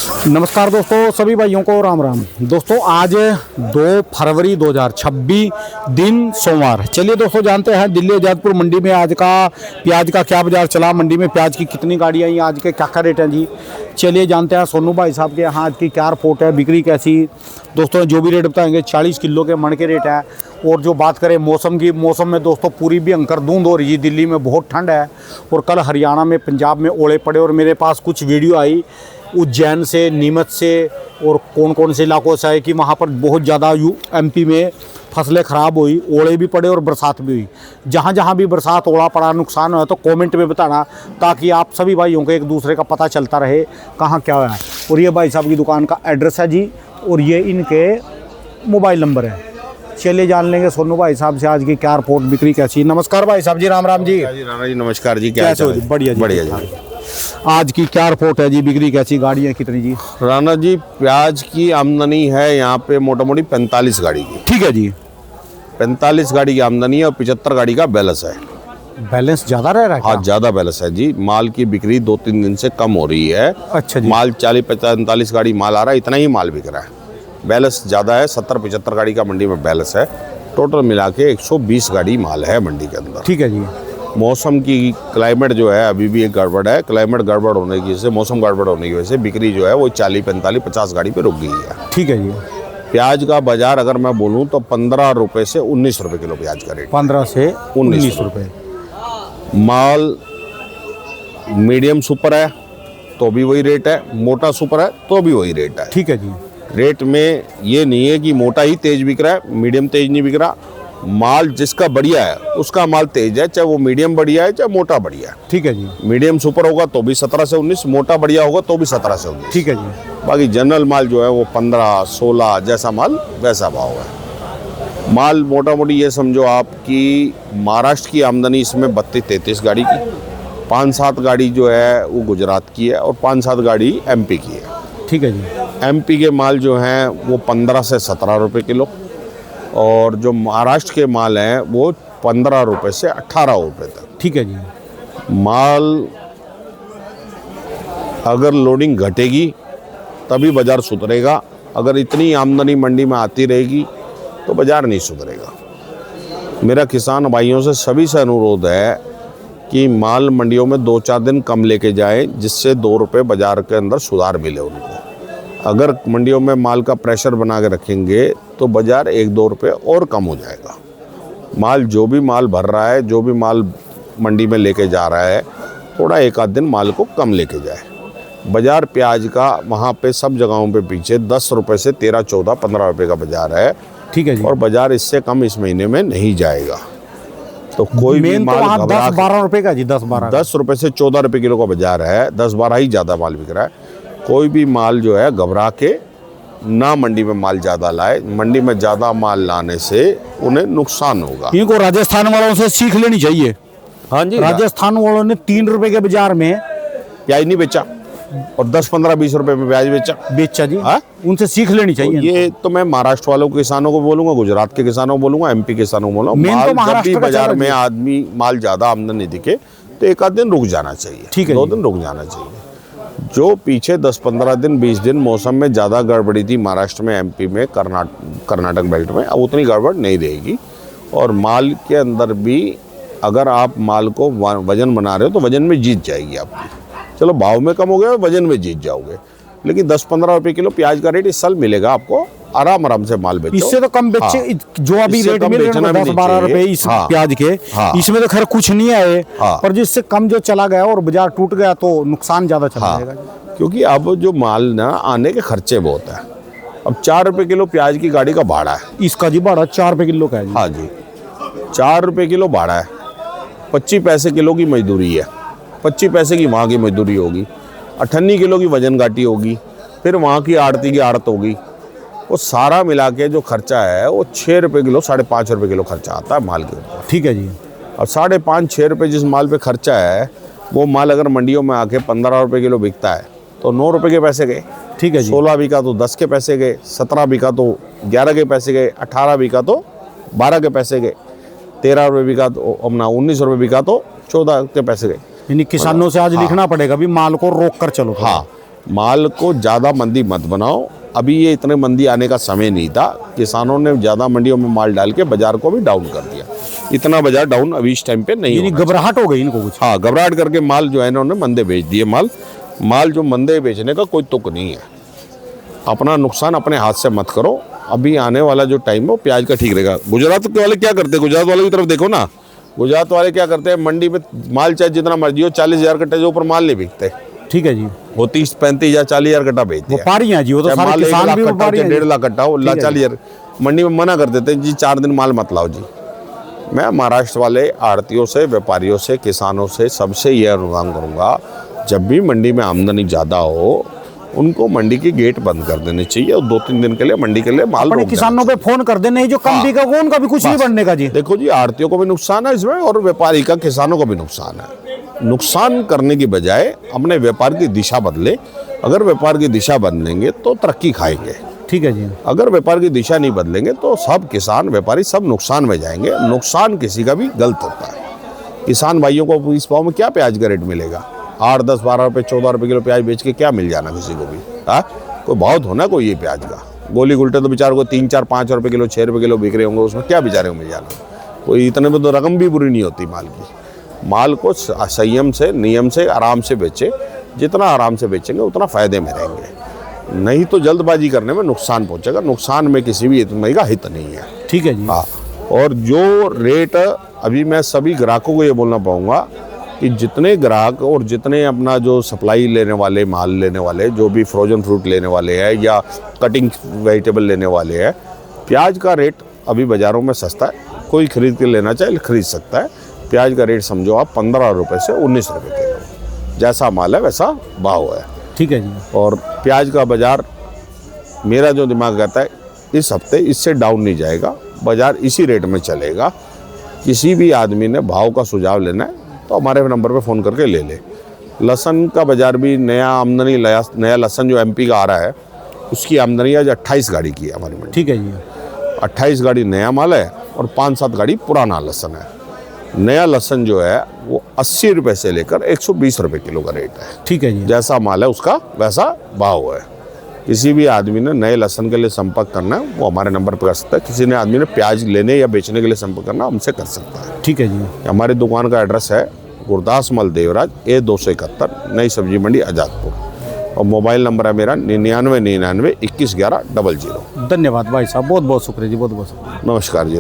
नमस्कार दोस्तों, सभी भाइयों को राम राम। दोस्तों आज 2 फरवरी 2026 दिन सोमवार। चलिए दोस्तों, जानते हैं दिल्ली आजादपुर मंडी में आज का प्याज का क्या बाजार चला, मंडी में प्याज की कितनी गाड़ियाँ आई, आज के क्या क्या रेट हैं जी। चलिए जानते हैं सोनू भाई साहब के यहाँ आज की क्या रिपोर्ट है, बिक्री कैसी। दोस्तों जो भी रेट बताएंगे 40 किलो के मन के रेट है। और जो बात करें मौसम की, मौसम में दोस्तों पूरी भी अंकर धुंध हो रही है, दिल्ली में बहुत ठंड है और कल हरियाणा में, पंजाब में ओले पड़े। और मेरे पास कुछ वीडियो आई उज्जैन से, नीमच से और कौन कौन से इलाकों से है कि वहाँ पर बहुत ज़्यादा एमपी में फसलें ख़राब हुई, ओले भी पड़े और बरसात भी हुई। जहाँ जहाँ भी बरसात ओला पड़ा, नुकसान हुआ तो कमेंट में बताना, ताकि आप सभी भाइयों को एक दूसरे का पता चलता रहे कहाँ क्या हुआ है। और ये भाई साहब की दुकान का एड्रेस है जी, और ये इनके मोबाइल नंबर है। चलिए जान लेंगे सोनू भाई साहब से आज की क्या रिपोर्ट, बिक्री कैसी। नमस्कार भाई साहब जी, राम राम जी। राणा जी नमस्कार जी, क्या कैसे हो जी? बढ़िया जी, बढ़िया जी। आज की क्या रिपोर्ट है जी, बिक्री कैसी, गाड़ियाँ कितनी जी। राणा जी प्याज की आमदनी है यहाँ पे मोटा मोटी 45 गाड़ी की। ठीक है जी, 45 गाड़ी की आमदनी है और 75 गाड़ी का बैलेंस है। बैलेंस ज़्यादा रह रहा है हाँ ज़्यादा बैलेंस है जी। माल की बिक्री 2-3 दिन से कम हो रही है। अच्छा जी। माल 40-45 गाड़ी माल आ रहा है, इतना ही माल बिक रहा है। बैलेंस ज़्यादा है, 70-75 गाड़ी का मंडी में बैलेंस है। टोटल मिला के 120 गाड़ी माल है मंडी के अंदर। ठीक है जी। मौसम की क्लाइमेट जो है अभी भी एक गड़बड़ है। क्लाइमेट गड़बड़ होने की वजह से, मौसम गड़बड़ होने की वजह से बिक्री जो है वो 40-45-50 गाड़ी पे रुक गई है। ठीक है जी। प्याज का बाजार अगर मैं बोलूं तो 15 रुपए से 19 रुपए किलो प्याज का रेट। 15 से 19 रुपये। माल मीडियम सुपर है तो भी वही रेट है, मोटा सुपर है तो भी वही रेट है। ठीक है जी। रेट में ये नहीं है कि मोटा ही तेज बिक रहा है, मीडियम तेज नहीं बिक रहा। माल जिसका बढ़िया है उसका माल तेज है, चाहे वो मीडियम बढ़िया है चाहे मोटा बढ़िया है। ठीक है जी। मीडियम सुपर होगा तो भी 17 से 19, मोटा बढ़िया होगा तो भी 17 से 19। ठीक है जी। बाकी जनरल माल जो है वो 15-16 जैसा माल वैसा भाव है। माल मोटा मोटी ये समझो आप कि महाराष्ट्र की आमदनी इसमें 32-33 गाड़ी की, 5-7 गाड़ी जो है वो गुजरात की है और 5-7 गाड़ी एमपी की है। ठीक है जी। एमपी के माल जो हैं वो 15 से 17 रुपए किलो, और जो महाराष्ट्र के माल हैं वो 15 रुपए से 18 रुपए तक। ठीक है जी। माल अगर लोडिंग घटेगी तभी बाज़ार सुधरेगा, अगर इतनी आमदनी मंडी में आती रहेगी तो बाज़ार नहीं सुधरेगा। मेरा किसान भाइयों से सभी से अनुरोध है कि माल मंडियों में 2-4 दिन कम लेके जाएं, जिससे 2 रुपये बाज़ार के अंदर सुधार मिले उनको। अगर मंडियों में माल का प्रेशर बना के रखेंगे तो बाज़ार 1-2 रुपये और कम हो जाएगा। माल जो भी माल भर रहा है, जो भी माल मंडी में लेके जा रहा है, थोड़ा 1-आध दिन माल को कम लेके जाए। बाज़ार प्याज का वहाँ पे सब जगहों पे पीछे 10 रुपये से 13, 14, 15 रुपये का बाज़ार है। ठीक है जी। और बाज़ार इससे कम इस महीने में नहीं जाएगा। तो कोई भी मेन तो माल वहाँ घबरा 10-12 रुपये का जी, 10-12 10 रुपये से 14 रुपये किलो का बाज़ार है, 10-12 ही ज़्यादा माल बिक रहा है। कोई भी माल जो है घबरा के ना मंडी में माल ज़्यादा लाए, मंडी में ज़्यादा माल लाने से उन्हें नुकसान होगा। इनको राजस्थान वालों से सीख लेनी चाहिए। हाँ जी, राजस्थान वालों ने 3 रुपए के बाजार में प्याज नहीं बेचा और 10, 15, 20 रुपए में प्याज बेचा जी। हाँ? उनसे सीख लेनी चाहिए। ये तो मैं महाराष्ट्र वालों के किसानों को बोलूंगा, गुजरात के किसानों को बोलूंगा, एमपी के किसानों को बोलूंगा। मेन तो माल जब भी महाराष्ट्र का बाजार चल में रहा है। आदमी माल ज़्यादा आमदनी दिखे तो 1-आध दिन रुक जाना चाहिए। ठीक है 2 जी। दिन रुक जाना चाहिए। जो पीछे 10-15 दिन 20 दिन मौसम में ज़्यादा गड़बड़ी थी महाराष्ट्र में, एमपी में, कर्नाटक बेल्ट में, अब उतनी गड़बड़ नहीं रहेगी। और माल के अंदर भी अगर आप माल को वजन बना रहे हो तो वजन में जीत जाएगी आपकी। चलो भाव में कम हो गया, वजन में जीत जाओगे, लेकिन 10-15 रुपये किलो प्याज का रेट इस साल मिलेगा आपको। आराम से माल बेचो। इससे तो कम बेचे। हाँ। जो अभी इससे रेट कम मिल रहे बेचना हैं भी 10-12 नहीं रुपए चाहिए। इस हाँ। प्याज के। हाँ। इसमें तो खैर कुछ नहीं आए। हाँ। पर जिससे कम जो चला गया और बाजार टूट गया तो नुकसान ज्यादा चला हाँ, जाएगा। क्योंकि अब जो माल ना आने के खर्चे बहुत है। अब 4 रुपये किलो प्याज की गाड़ी का भाड़ा है। इसका जी भाड़ा 4 रुपए किलो का है जी। हाँ जी, 4 रुपये किलो भाड़ा है, 25 पैसे किलो की मजदूरी है, 25 पैसे की वहाँ की मजदूरी होगी, 58 किलो की वजन गाटी होगी, फिर वहाँ की आड़ती की आड़त होगी। वो सारा मिला के जो खर्चा है वो 6 रुपये किलो, 5.5 रुपये किलो खर्चा आता है माल के ऊपर। ठीक है जी। अब 5.5-6 रुपये जिस माल पे खर्चा है, वो माल अगर मंडियों में आके 15 रुपये किलो बिकता है तो 9 रुपये के पैसे गए। ठीक है जी। 16 बिका तो 10 के पैसे गए, 17 बिका तो 11 के पैसे गए, 18 बिका तो 12 के पैसे गए, 13 रुपये बिका तो अपना 19 रुपये बिका तो 14 के पैसे गए। यानी किसानों से आज लिखना पड़ेगा भी माल को रोक कर चलो। हाँ, माल को ज़्यादा मंदी मत बनाओ। अभी ये इतने मंदी आने का समय नहीं था। किसानों ने ज़्यादा मंडियों में माल डाल के बाजार को भी डाउन कर दिया। इतना बाजार डाउन अभी इस टाइम पे नहीं यानी होना घबराहट हो गई इनको कुछ। चाहिए। हाँ, घबराहट करके माल जो है इन्होंने मंदे बेच दिए। माल जो मंदे बेचने का कोई तुक नहीं है। अपना नुकसान अपने हाथ से मत करो। अभी आने वाला जो टाइम है वो प्याज का ठीक रहेगा। गुजरात के वाले क्या करते हैं, गुजरात वाले की तरफ देखो ना। गुजरात वाले क्या करते हैं, मंडी में माल चाहे जितना मर्जी हो, 40,000 कट्टे से ऊपर माल नहीं बिकते। ठीक है जी, वो 30, 35 या 40,000 कट्टा बेचते हैं। व्यापारी हैं जी, वो तो चाहे सारे माल 1 किसान लाख भी कट्टा हो, व्यापारी चाहे हैं 1.5 लाख कट्टा हो, 40,000 मंडी में मना कर देते हैं जी, 4 दिन माल मत लाओ जी। मैं महाराष्ट्र वाले आड़तियों से, व्यापारियों से, किसानों से, सबसे ये अनुरोध करूँगा, जब भी मंडी में आमदनी ज़्यादा हो उनको मंडी के गेट बंद कर देने चाहिए और 2-3 दिन के लिए मंडी के लिए माल अपने रोक किसानों पे फोन कर देना, जो कम बिका वो उनका भी कुछ नहीं बढ़ने का जी। देखो जी, आड़तियों को भी नुकसान है इसमें और व्यापारी का, किसानों को भी नुकसान है। नुकसान करने की बजाय अपने व्यापार की दिशा बदले। अगर व्यापार की दिशा बदलेंगे तो तरक्की खाएंगे। ठीक है जी, अगर व्यापार की दिशा नहीं बदलेंगे तो सब किसान, व्यापारी सब नुकसान में जाएंगे। नुकसान किसी का भी गलत होता है। किसान भाइयों को इस भाव में क्या प्याज का रेट मिलेगा? 8, 10, 12 रुपये, 14 रुपये किलो प्याज बेच के क्या मिल जाना किसी को भी? हाँ, कोई भाव तो होना कोई ये प्याज का। गोली गुलटे तो बेचारे को 3, 4, 5 रुपये किलो, 6 रुपये किलो बिक रहे होंगे, उसमें क्या बेचारे को मिल जाना? कोई इतने में तो रकम भी बुरी नहीं होती माल की। माल को संयम से, नियम से, आराम से बेचे। जितना आराम से बेचेंगे उतना फ़ायदे में रहेंगे। नहीं तो जल्दबाजी करने में नुकसान पहुंचेगा। नुकसान में किसी भी इतने का हित नहीं है। ठीक है जी। हाँ, और जो रेट अभी मैं सभी ग्राहकों को ये बोलना पाऊँगा कि जितने ग्राहक और जितने अपना जो सप्लाई लेने वाले, माल लेने वाले, जो भी फ्रोजन फ्रूट लेने वाले हैं या कटिंग वेजिटेबल लेने वाले हैं, प्याज का रेट अभी बाज़ारों में सस्ता है। कोई खरीद के लेना चाहे खरीद सकता है। प्याज का रेट समझो आप 15 रुपये से 19 रुपये किलो। जैसा माल है वैसा भाव है। ठीक है जी। और प्याज का बाज़ार, मेरा जो दिमाग कहता है, इस हफ्ते इससे डाउन नहीं जाएगा। बाज़ार इसी रेट में चलेगा। किसी भी आदमी ने भाव का सुझाव लेना है तो हमारे नंबर पे फ़ोन करके ले ले। लहसुन का बाज़ार भी नया आमदनी, नया लहसुन जो MP का आ रहा है, उसकी आमदनी आज 28 गाड़ी की है हमारी मंडी। ठीक है जी। 28 गाड़ी नया माल है और 5-7 गाड़ी पुराना लहसुन है। नया लहसुन जो है वो 80 रुपये से लेकर 120 रुपये किलो का रेट है। ठीक है जी। जैसा माल है उसका वैसा भाव है। किसी भी आदमी ने नए लहसुन के लिए संपर्क करना है वो हमारे नंबर पर कर सकता है। किसी ने आदमी ने प्याज लेने या बेचने के लिए संपर्क करना हमसे कर सकता है। ठीक है जी। हमारी दुकान का एड्रेस है गुरदास मल देवराज, A271, नई सब्जी मंडी आजादपुर। और मोबाइल नंबर है मेरा 9999 21 11 00। धन्यवाद भाई साहब, बहुत बहुत शुक्रिया जी, बहुत बहुत शुक्रिया। नमस्कार जी।